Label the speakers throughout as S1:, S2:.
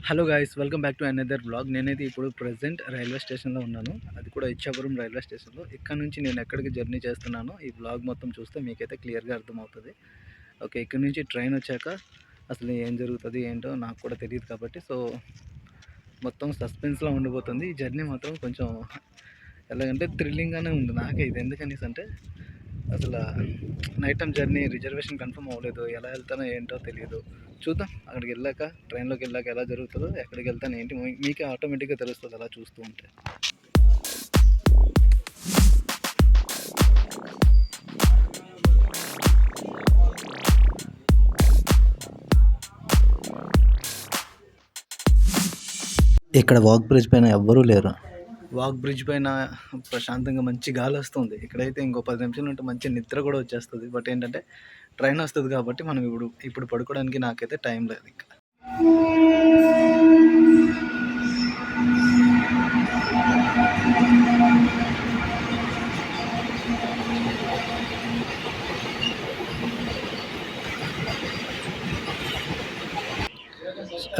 S1: Hello guys, welcome back to another blog. నేనైతే ఇప్పుడు present railway స్టేషన్లో ఉన్నాను. అది కూడా ఇచ్చాపురం రైల్వే స్టేషన్లో. ఇక్కడ నుంచి నేను ఎక్కడికి జర్నీ చేస్తున్నానో ఈ బ్లాగ్ మొత్తం చూస్తే మీకైతే క్లియర్గా అర్థమవుతుంది. ఓకే, ఇక్కడ నుంచి ట్రైన్ వచ్చాక అసలు ఏం జరుగుతుంది ఏంటో నాకు కూడా తెలియదు కాబట్టి మొత్తం సస్పెన్స్లో ఉండిపోతుంది. ఈ జర్నీ మాత్రం కొంచెం ఎలాగంటే థ్రిల్లింగ్గానే ఉంది నాకే. ఇది ఎందుకనేసి అంటే అసలు night time journey reservation confirm అవ్వలేదు. ఎలా వెళ్తానో ఏంటో తెలియదు. చూద్దాం, అక్కడికి వెళ్ళాక ట్రైన్లోకి వెళ్ళాక ఎలా జరుగుతుందో, ఎక్కడికి వెళ్తాను ఏంటి మీకే ఆటోమేటిక్గా తెలుస్తుంది అలా చూస్తూ ఉంటే. ఇక్కడ వాక్ బ్రిడ్జ్ పైన ఎవ్వరూ లేరు. వాక్ బ్రిడ్జ్ పైన ప్రశాంతంగా మంచి గాలి వస్తుంది. ఇక్కడైతే ఇంకో 10 నిమిషాలు ఉంటే మంచి నిద్ర కూడా వచ్చేస్తుంది. బట్ ఏంటంటే ట్రైన్ వస్తుంది కాబట్టి మనం ఇప్పుడు పడుకోవడానికి నాకైతే టైం లేదు. ఇంకా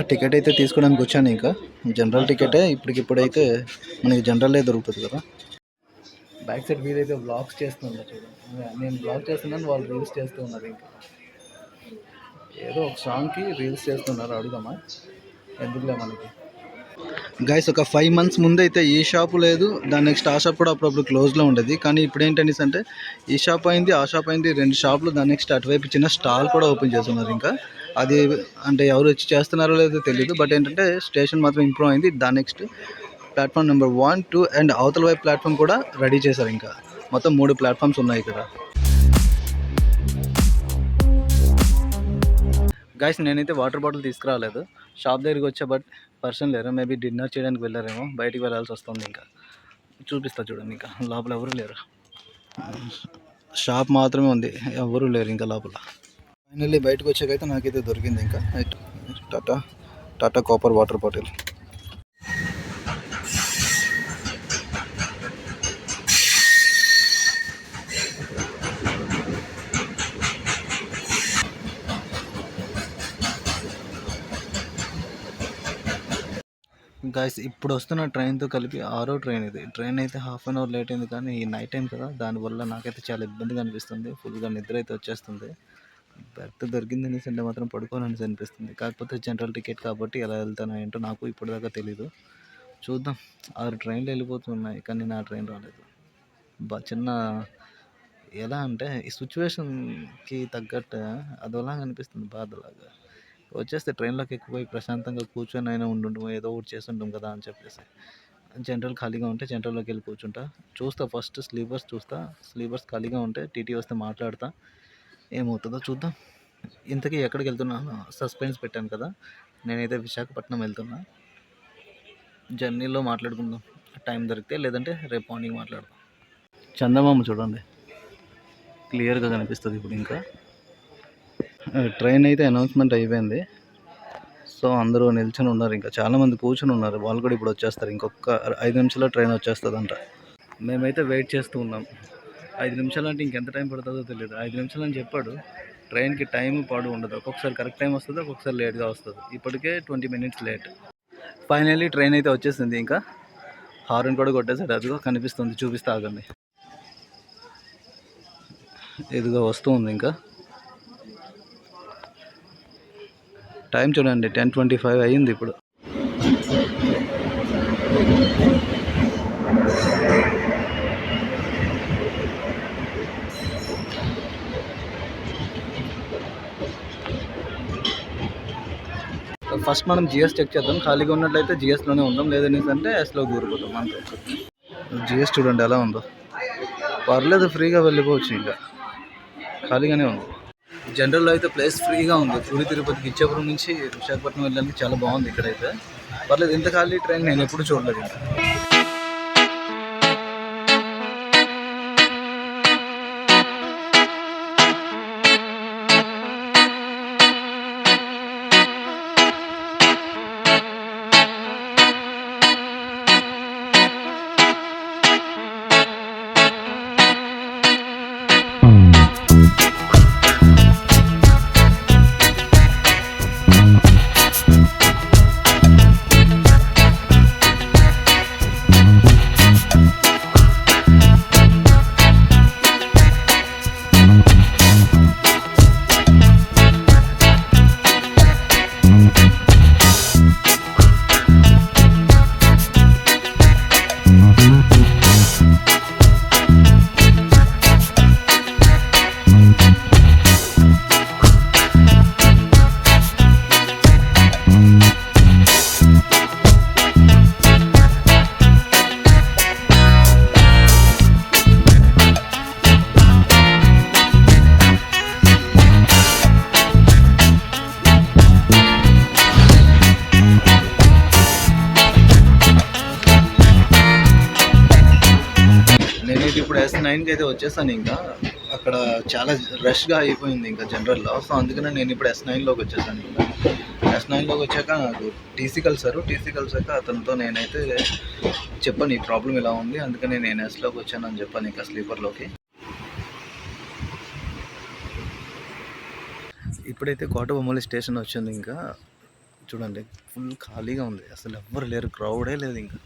S1: టికెట్ అయితే తీసుకోవడానికి వచ్చాను. ఇంకా జనరల్ టికెటే ఇప్పుడైతే మనకి జనరలే దొరుకుతుంది కదా. బ్యాక్ సైడ్ వీల్ అయితే బ్లాగ్స్ చేస్తున్నారు చూడండి. నేను బ్లాగ్ చేస్తున్నాను, వాళ్ళు రీల్స్ చేస్తూ ఉన్నారు. ఇంకా ఏదో ఒక సాంగ్కి రీల్స్ చేస్తున్నారు. అడుగుదామా, ఎందుకులే మనకి. గైస్, ఒక 5 months ముందు అయితే ఈ షాపు లేదు, దాని నెక్స్ట్ ఆ షాప్ కూడా అప్పుడప్పుడు క్లోజ్లో ఉండేది. కానీ ఇప్పుడు ఏంటనేసి అంటే ఈ షాప్ అయింది, ఆ షాప్ అయింది, 2 షాపులు. దాని నెక్స్ట్ అటువైపు చిన్న స్టాల్ కూడా ఓపెన్ చేస్తున్నారు. ఇంకా అది అంటే ఎవరు వచ్చి చేస్తున్నారో లేదో తెలియదు. బట్ ఏంటంటే స్టేషన్ మాత్రం ఇంప్రూవ్ అయింది. దాని నెక్స్ట్ ప్లాట్ఫామ్ నెంబర్ 1, 2 అండ్ అవతల వైపు ప్లాట్ఫామ్ కూడా రెడీ చేశారు. ఇంకా మొత్తం 3 ప్లాట్ఫామ్స్ ఉన్నాయి ఇక్కడ. గైస్, నేనైతే వాటర్ బాటిల్ తీసుకురాలేదు. షాప్ దగ్గరికి వచ్చా, బట్ పర్సన్ లేరు. మేబీ డిన్నర్ చేయడానికి వెళ్ళారేమో, బయటికి వెళ్ళాల్సి వస్తుంది. ఇంకా చూపిస్తా చూడండి. ఇంకా లోపల ఎవరు లేరు, షాప్ మాత్రమే ఉంది, ఎవరు లేరు ఇంకా లోపల. ఫైనల్లీ బయటకు వచ్చాకైతే నాకైతే దొరికింది ఇంకా Tata copper water bottle. Guys, ఇప్పుడు వస్తున్న ట్రైన్తో కలిపి 6వ ట్రైన్ ఇది. ట్రైన్ అయితే 1/2 hour లేట్ అయింది. కానీ ఈ నైట్ టైం కదా, దానివల్ల నాకైతే చాలా ఇబ్బందిగా అనిపిస్తుంది. ఫుల్గా నిద్ర అయితే వచ్చేస్తుంది. బెర్త్ దొరికింది అనేసి అంటే మాత్రం పడుకోవాలనేసి అనిపిస్తుంది. కాకపోతే జనరల్ టికెట్ కాబట్టి ఎలా వెళ్తానో ఏంటో నాకు ఇప్పటిదాకా తెలీదు. చూద్దాం. 6 ట్రైన్లు వెళ్ళిపోతున్నాయి, కానీ నా ట్రైన్ రాలేదు. చిన్న ఎలా అంటే ఈ సిచ్యువేషన్కి తగ్గట్టు అదోలాగా అనిపిస్తుంది, బాధలాగా. వచ్చేస్తే ట్రైన్లోకి ఎక్కువ ప్రశాంతంగా కూర్చొని అయినా ఉండుంటాం, ఏదో ఒకటి చేస్తుంటాం కదా అని చెప్పేసి. జనరల్ ఖాళీగా ఉంటే జనరల్లోకి వెళ్ళి కూర్చుంటా. చూస్తా, ఫస్ట్ స్లీపర్స్ చూస్తా. స్లీపర్స్ ఖాళీగా ఉంటే టీటీ వస్తే మాట్లాడతా, ఏమవుతుందో చూద్దాం. ఇంతకీ ఎక్కడికి వెళ్తున్నాను సస్పెన్స్ పెట్టాను కదా. నేనైతే విశాఖపట్నం వెళ్తున్నా. జర్నీలో మాట్లాడుకుందాం టైం దొరికితే, లేదంటే రేపు మార్నింగ్ మాట్లాడదాం. చందమామ చూడండి, క్లియర్గా కనిపిస్తుంది ఇప్పుడు. ఇంకా ట్రైన్ అయితే అనౌన్స్మెంట్ అయిపోయింది. సో అందరూ నిల్చొని ఉన్నారు. ఇంకా చాలామంది కూర్చొని ఉన్నారు. వాళ్ళు కూడా ఇప్పుడు వచ్చేస్తారు. ఇంకొక 5 నిమిషాల్లో ట్రైన్ వచ్చేస్తుందంట. మేమైతే వెయిట్ చేస్తూ ఉన్నాం. 5 నిమిషాలు అంటే ఇంకెంత టైం పడుతుందో తెలియదు. 5 నిమిషాలు అని చెప్పాడు. ట్రైన్కి టైం పాడు ఉండదు. ఒక్కొక్కసారి కరెక్ట్ టైం వస్తుంది, ఒక్కొక్కసారి లేట్గా వస్తుంది. ఇప్పటికే 20 minutes లేట్. ఫైనల్లీ ట్రైన్ అయితే వచ్చేసింది. ఇంకా హార్న్ కూడా కొట్టేసాడు. అదిగో కనిపిస్తుంది, చూపిస్తా ఆగండి. ఇదిగో వస్తూ ఉంది. ఇంకా టైం చూడండి, 10:25 అయ్యింది ఇప్పుడు. ఫస్ట్ మనం జిఎస్ చెక్ చేద్దాం. ఖాళీగా ఉన్నట్లయితే జిఎస్లోనే ఉందాం, లేదనేసి అంటే ఎస్లో దూరిపోతాం అంతే. జిఎస్ చూడండి ఎలా ఉందో, పర్లేదు, ఫ్రీగా వెళ్ళిపోవచ్చు. ఇంకా ఖాళీగానే ఉంది. జనరల్లో అయితే ప్లేస్ ఫ్రీగా ఉంది. పూరి తిరుపతికి ఇచ్చాపురం నుంచి విశాఖపట్నం వెళ్ళడానికి చాలా బాగుంది. ఇక్కడైతే పర్లేదు. ఇంత ఖాళీ ట్రైన్ నేను ఎప్పుడు చూడలేదు. 9కి అయితే వచ్చేసాను. ఇంకా అక్కడ చాలా రష్గా అయిపోయింది ఇంకా జనరల్లో. సో అందుకనే నేను ఇప్పుడు S9లోకి వచ్చేసాను. ఇంకా S9లోకి వచ్చాక నాకు టీసీ కలిసారు. టీసీ కలిసాక అతనితో నేనైతే చెప్పాను ఈ ప్రాబ్లం ఇలా ఉంది, అందుకని నేను Sలోకి వచ్చాను అని చెప్పాను ఇంకా స్లీపర్లోకి. ఇప్పుడైతే కోటబొమ్మలి స్టేషన్ వచ్చింది. ఇంకా చూడండి ఫుల్ ఖాళీగా ఉంది, అసలు ఎవ్వరు లేరు, క్రౌడే లేదు. ఇంకా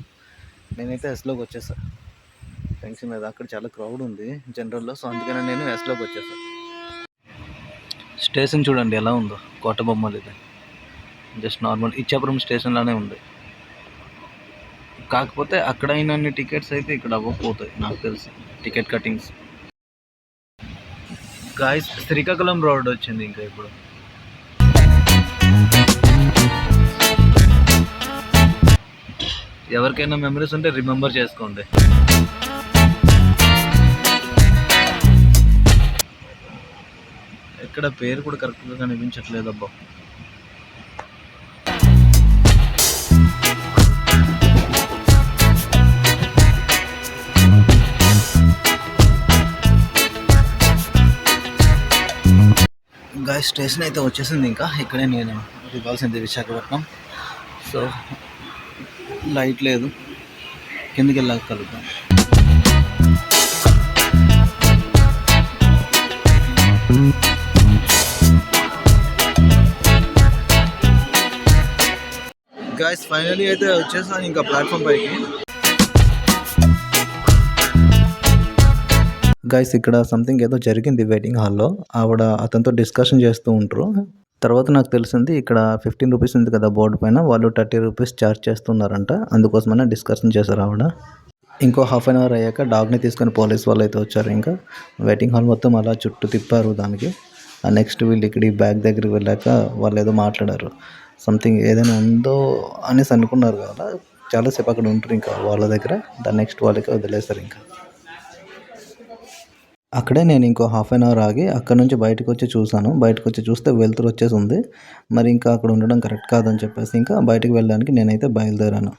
S1: నేనైతే Sలోకి వచ్చేసా, టెన్షన్ లేదు. అక్కడ చాలా క్రౌడ్ ఉంది జనరల్లో, సో అందుకనే నేను Sలోకి వచ్చేసా. స్టేషన్ చూడండి ఎలా ఉందో, కోటబొమ్మలిది జస్ట్ నార్మల్ ఇచ్చాపురం స్టేషన్ లానే ఉంది. కాకపోతే అక్కడ అయినన్ని టికెట్స్ అయితే ఇక్కడ అవ్వకపోతాయి నాకు తెలిసి, ticket cuttings. Guys Srikakulam road వచ్చింది. ఇంకా ఇప్పుడు ఎవరికైనా మెమరీస్ ఉంటే రిమెంబర్ చేసుకోండి. ఇక్కడ పేరు కూడా కరెక్ట్గా కనిపించట్లేదు అబ్బా. గాయస్ స్టేషన్ అయితే వచ్చేసింది. ఇంకా ఇక్కడే నేను దిగాల్సింది విశాఖపట్నం. సో లైట్ లేదు, కిందికి వెళ్ళాక కలుగుతాం. గాయస్ ఫైనలీ అయితే వచ్చేసాను ఇంకా ప్లాట్ఫామ్ పైకి. గాయస్ ఇక్కడ సంథింగ్ ఏదో జరిగింది వెయిటింగ్ హాల్లో. ఆవిడ అతనితో డిస్కషన్ చేస్తూ ఉంటారు. తర్వాత నాకు తెలిసింది ఇక్కడ 15 రూపీస్ ఉంది కదా బోర్డు పైన, వాళ్ళు 30 రూపీస్ ఛార్జ్ చేస్తున్నారంట. అందుకోసమైనా డిస్కషన్ చేశారు ఆవిడ. ఇంకో హాఫ్ అన్ అవర్ అయ్యాక డాగ్ని తీసుకొని పోలీస్ వాళ్ళు అయితే వచ్చారు. ఇంకా వెయిటింగ్ హాల్ మొత్తం అలా చుట్టూ తిప్పారు దానికి. నెక్స్ట్ వీళ్ళు ఇక్కడ ఈ బ్యాగ్ దగ్గరికి వెళ్ళాక వాళ్ళు ఏదో మాట్లాడారు, సంథింగ్ ఏదైనా ఉందో అనేసి అనుకున్నారు కదా. చాలాసేపు అక్కడ ఉంటారు ఇంకా వాళ్ళ దగ్గర. దాని నెక్స్ట్ వాళ్ళకి వదిలేస్తారు. ఇంకా అక్కడే నేను ఇంకో హాఫ్ అన్ అవర్ ఆగి అక్కడ నుంచి బయటకు వచ్చి చూసాను. బయటకు వచ్చి చూస్తే వెలుతురు వచ్చేసి ఉంది. మరి ఇంకా అక్కడ ఉండడం కరెక్ట్ కాదని చెప్పేసి ఇంకా బయటకు వెళ్ళడానికి నేనైతే బయలుదేరాను.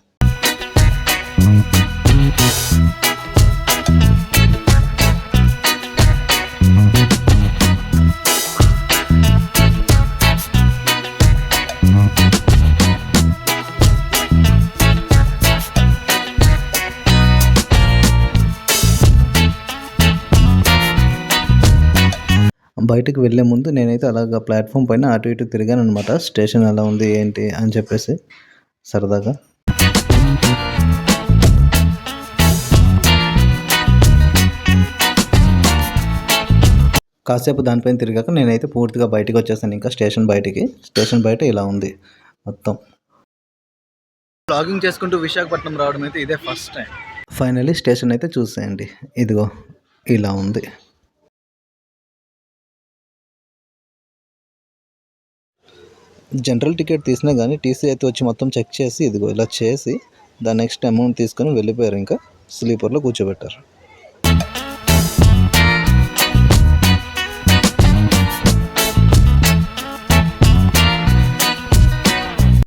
S1: బయటకు వెళ్ళే ముందు నేనైతే అలాగ ప్లాట్ఫామ్ పైన అటు ఇటు తిరిగాను అనమాట. స్టేషన్ ఎలా ఉంది ఏంటి అని చెప్పేసి సరదాగా. కాసేపు దానిపైన తిరిగాక నేనైతే పూర్తిగా బయటకు వచ్చేసాను. ఇంకా స్టేషన్ బయటికి. స్టేషన్ బయట ఇలా ఉంది మొత్తం. బ్లాగింగ్ చేసుకుంటూ విశాఖపట్నం రావడం అయితే ఇదే ఫస్ట్ టైం. ఫైనలీ స్టేషన్ అయితే చూసేయండి, ఇదిగో ఇలా ఉంది. జనరల్ టికెట్ తీసినా కానీ టీసీ అయితే వచ్చి మొత్తం చెక్ చేసి ఇదిగో ఇలా చేసి దాని నెక్స్ట్ అమౌంట్ తీసుకొని వెళ్ళిపోయారు. ఇంకా స్లీపర్లో కూర్చోబెట్టారు.